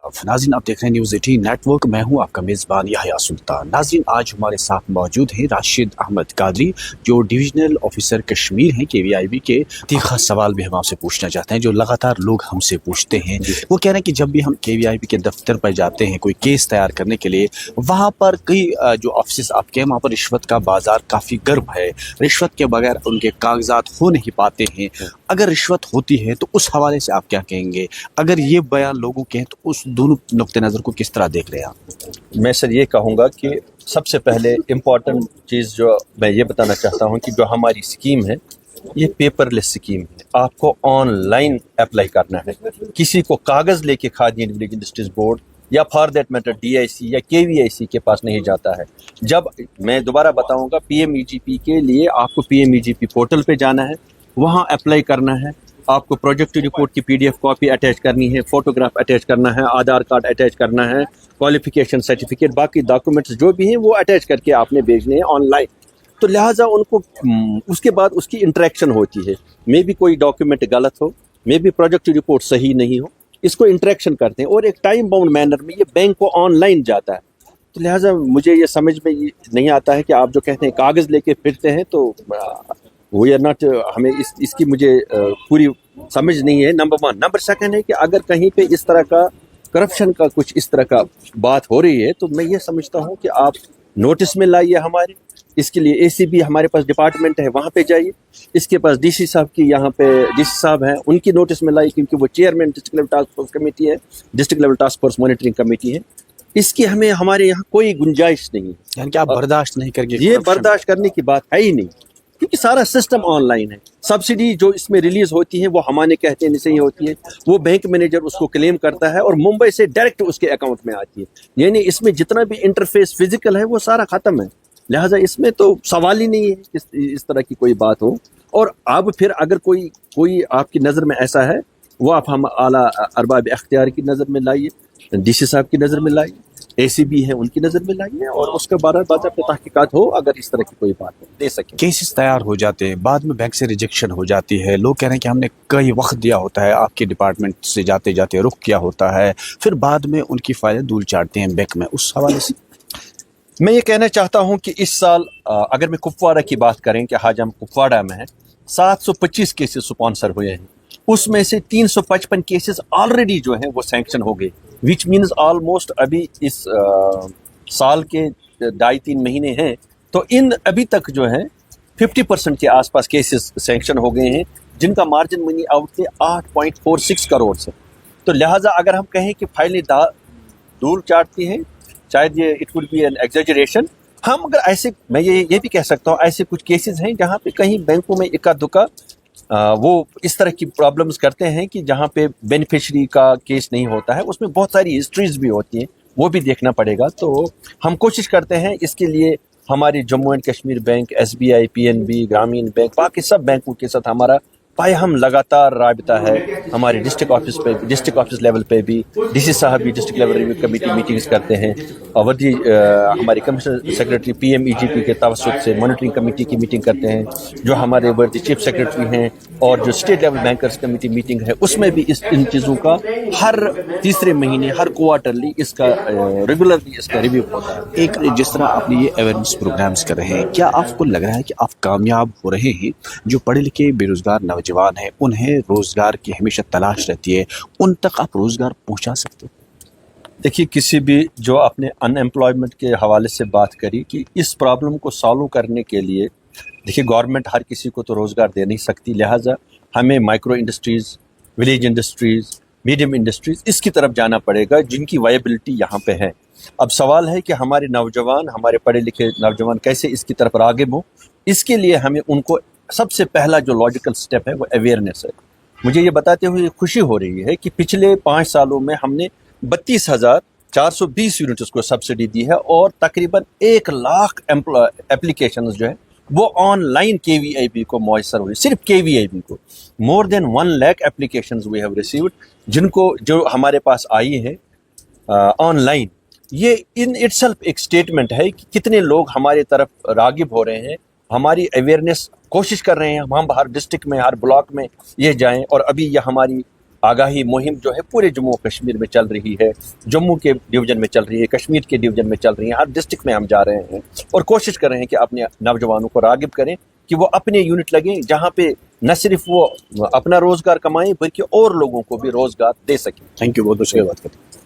आदाब नाज़रीन, आप देख रहे हैं न्यूज़ 18 नेटवर्क। मैं हूं आपका मेज़बान याह्या सुल्तान। नाज़रीन, आज हमारे साथ मौजूद हैं राशिद अहमद कादरी, जो डिविजनल ऑफिसर कश्मीर हैं KVIB के। तीखा सवाल भी हम आपसे पूछना चाहते हैं जो लगातार लोग हमसे पूछते हैं। वो कह रहे हैं कि जब भी हम KVIB के दफ्तर पर जाते हैं कोई केस तैयार करने के लिए, वहाँ पर कई जो ऑफिस आपके हैं वहाँ पर रिश्वत का बाजार काफ़ी गर्म है। रिश्वत के बगैर उनके कागजात हो नहीं पाते हैं। अगर रिश्वत होती है तो उस हवाले से आप क्या कहेंगे? अगर ये बयान लोगों के हैं तो उस दोनों नुक्ते नज़र को किस तरह देख रहे हैं आप? मैं सर ये कहूँगा कि सबसे पहले इम्पॉर्टेंट चीज़ जो मैं ये बताना चाहता हूँ कि जो हमारी स्कीम है ये पेपरलेस स्कीम है। आपको ऑनलाइन अप्लाई करना है। किसी को कागज़ लेके khadi and village industries board या फॉर दैट मैटर DIC या KVIC के पास नहीं जाता है। जब मैं दोबारा बताऊँगा, PMEGP के लिए आपको PMEGP पोर्टल पे जाना है, वहाँ अप्लाई करना है। आपको प्रोजेक्ट रिपोर्ट की PDF कॉपी अटैच करनी है, फोटोग्राफ अटैच करना है, आधार कार्ड अटैच करना है, क्वालिफिकेशन सर्टिफिकेट, बाकी डॉक्यूमेंट्स जो भी हैं वो अटैच करके आपने भेजने हैं ऑनलाइन। तो लिहाजा उनको उसके बाद उसकी इंटरेक्शन होती है। मे भी कोई डॉक्यूमेंट गलत हो, मे भी प्रोजेक्ट रिपोर्ट सही नहीं हो, इसको इंटरेक्शन करते हैं और एक टाइम बाउंड मैनर में ये बैंक को ऑनलाइन जाता है। तो लिहाजा मुझे ये समझ में नहीं आता है कि आप जो कहते हैं कागज़ लेके फिरते हैं, तो वो या नॉट, हमें इसकी मुझे पूरी समझ नहीं है। नंबर 1। नंबर 2 है कि अगर कहीं पे इस तरह का करप्शन का कुछ इस तरह का बात हो रही है तो मैं ये समझता हूँ कि आप नोटिस में लाइए हमारे। इसके लिए ACB हमारे पास डिपार्टमेंट है, वहाँ पे जाइए। इसके पास DC साहब की, यहाँ पे DC साहब हैं, उनकी नोटिस में लाइए, क्योंकि वो chairman district level task force committee है, district level task force monitoring committee है। इसकी हमें हमारे यहाँ कोई गुंजाइश नहीं है। यानी कि आप बर्दाश्त नहीं करके? ये बर्दाश्त करने की बात है ही नहीं, क्योंकि सारा सिस्टम ऑनलाइन है। सब्सिडी जो इसमें रिलीज होती है वो हमारे कहते हैं नहीं होती है, वो बैंक मैनेजर उसको क्लेम करता है और मुंबई से डायरेक्ट उसके अकाउंट में आती है। यानी इसमें जितना भी इंटरफेस फिजिकल है वो सारा खत्म है। लिहाजा इसमें तो सवाल ही नहीं है कि इस तरह की कोई बात हो। और अब फिर अगर कोई आपकी नज़र में ऐसा है, वो आप हम आला अरबाब इख्तियार की नज़र में लाइए, DC साहब की नज़र में लाइए, ACB है उनकी नज़र में लाइए, और उसके बाद तहकीकात हो अगर इस तरह की कोई बात दे सके। केसेस तैयार हो जाते हैं, बाद में बैंक से रिजेक्शन हो जाती है। लोग कह रहे हैं कि हमने कई वक्त दिया होता है, आपके डिपार्टमेंट से जाते जाते रुख किया होता है, फिर बाद में उनकी फाइलें धूल चाटते हैं बैंक में। उस हवाले से मैं ये कहना चाहता हूँ कि इस साल अगर मैं कुपवाड़ा की बात करें कि आज हम कुपवाड़ा में हैं, 725 केसेस स्पॉन्सर हुए हैं। उसमें से 355 केसेस ऑलरेडी जो हैं वो सैंक्शन हो गए, विच मीन्स ऑलमोस्ट अभी इस साल के 2.5-3 महीने हैं तो इन अभी तक जो है 50% के आसपास केसेस सैंक्शन हो गए हैं, जिनका मार्जिन मनी आउट थे 8.46 करोड़ से। तो लिहाजा अगर हम कहें कि फाइलें धूल चाटती हैं, शायद ये it would be an exaggeration. हम अगर ऐसे, मैं ये भी कह सकता हूँ, ऐसे कुछ केसेस हैं जहाँ पे कहीं बैंकों में इक्का दुक्का वो इस तरह की प्रॉब्लम्स करते हैं कि जहाँ पे बेनिफिशरी का केस नहीं होता है, उसमें बहुत सारी हिस्ट्रीज भी होती हैं, वो भी देखना पड़ेगा। तो हम कोशिश करते हैं, इसके लिए हमारी Jammu and Kashmir bank, SBI, PNB, ग्रामीण बैंक, बाकी सब बैंकों के साथ हमारा हम लगातार राबिता है। हमारे डिस्ट्रिक्ट ऑफिस लेवल पे भी DC साहब भी district level review committee meetings करते हैं, और वर्दी हमारे कमिश्नर सेक्रेटरी PMEGP के तवस्सुत से मॉनिटरिंग कमेटी की मीटिंग करते हैं। जो हमारे वर्दी चीफ सेक्रेटरी हैं और जो state level bankers committee meeting है, उसमें भी इन चीज़ों का हर तीसरे महीने, हर क्वार्टरली इसका रेगुलरली इसका रिव्यू होता है। एक जिस तरह आप ये अवेयरनेस प्रोग्राम्स कर रहे हैं, क्या आपको लग रहा है कि आप कामयाब हो रहे हैं? जो पढ़े लिखे बेरोजगार नौजवान हैं, उन्हें रोजगार की हमेशा तलाश रहती है, उन तक आप रोजगार पहुंचा सकते हैं? देखिए, किसी भी जो आपने अनएम्प्लॉयमेंट के हवाले से बात करी कि इस प्रॉब्लम को सॉल्व करने के लिए, देखिए गवर्नमेंट हर किसी को तो रोज़गार दे नहीं सकती। लिहाजा हमें micro industries, village industries, medium industries, इसकी तरफ जाना पड़ेगा जिनकी वायबिलिटी यहाँ पे है। अब सवाल है कि हमारे नौजवान, हमारे पढ़े लिखे नौजवान कैसे इसकी तरफ राग़िब हों। इसके लिए हमें उनको सबसे पहला जो लॉजिकल स्टेप है वो अवेयरनेस है। मुझे ये बताते हुए खुशी हो रही है कि पिछले 5 सालों में हमने 32,420 यूनिट्स को सब्सिडी दी है, और तकरीबन 1 लाख एप्लीकेशंस जो है वो ऑनलाइन KVIB को मौसर हुई। सिर्फ KVIB को more than 1 lakh applications we have received, जो हमारे पास आई है ऑनलाइन। ये इन इटसेल्फ एक स्टेटमेंट है कि कितने लोग हमारे तरफ राग़िब हो रहे हैं, हमारी अवेयरनेस कोशिश कर रहे हैं। हम हर डिस्ट्रिक्ट में, हर ब्लॉक में ये जाएं, और अभी ये हमारी آگاہی مہم جو ہے پورے جموں و کشمیر میں چل رہی ہے، جموں کے ڈویژن میں چل رہی ہے، کشمیر کے ڈویژن میں چل رہی ہے، ہر ڈسٹرکٹ میں ہم جا رہے ہیں اور کوشش کر رہے ہیں کہ اپنے نوجوانوں کو راغب کریں کہ وہ اپنے یونٹ لگیں جہاں پہ نہ صرف وہ اپنا روزگار کمائیں بلکہ اور لوگوں کو بھی روزگار دے سکیں۔ تھینک یو، بہت بہت شکریہ بات کرتے ہیں۔